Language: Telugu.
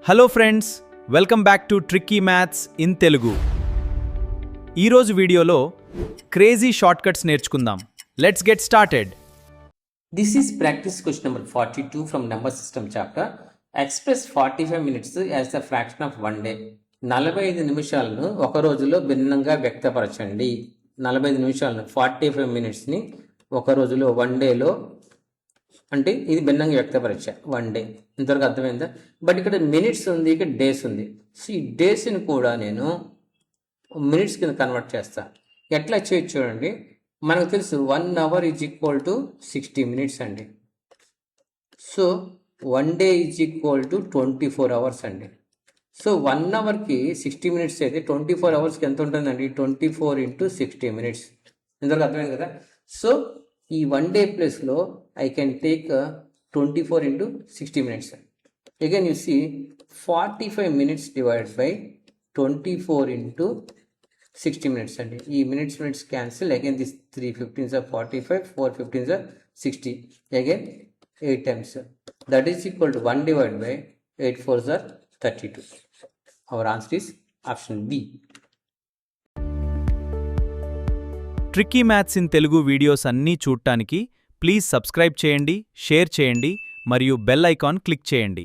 Hello friends, welcome back to tricky maths in Telugu. ఈరోజు వీడియోలో క్రేజీ షార్ట్కట్స్ నేర్చుకుందాం. Let's get started. This is practice question number 42 from number system chapter. Express 45 minutes as the fraction of one day. 45 నిమిషాలను ఒక రోజులో భిన్నంగా వ్యక్తపరచండి. 45 నిమిషాలను 45 మినిట్స్ని ఒక రోజులో వన్ డేలో అంటే ఇది భిన్నంగా వ్యక్తపరిచా వన్ డే. ఇంతవరకు అర్థమైందా? బట్ ఇక్కడ మినిట్స్ ఉంది, ఇక్కడ డేస్ ఉంది. సో ఈ డేస్ని కూడా నేను మినిట్స్ కింద కన్వర్ట్ చేస్తాను. ఎట్లా చేయొచ్చు చూడండి. మనకు తెలుసు 1 hour is equal to 60 minutes అండి. So 1 day is equal to 24 hours అండి. సో 1 అవర్కి 60 మినిట్స్ అయితే 24 అవర్స్కి ఎంత ఉంటుందండి? 24 ఇంటూ 60 మినిట్స్. ఇంతవరకు అర్థమైంది కదా? సో ఈ వన్ డే ప్లేస్లో I can take 24 into 60 minutes. Again you see 45 minutes divide by 24 into 60 minutes అండి. ఈ minutes cancel. Again this 3 15s are 45, 4 15s are 60. అగైన్ 8 times. That is equal to 1 divided by 8 4s are 32. Our answer is option B. Tricky maths in Telugu videos అన్నీ చూడటానికి ప్లీజ్ సబ్స్క్రైబ్ చేయండి, షేర్ చేయండి మరియు బెల్ ఐకాన్ క్లిక్ చేయండి.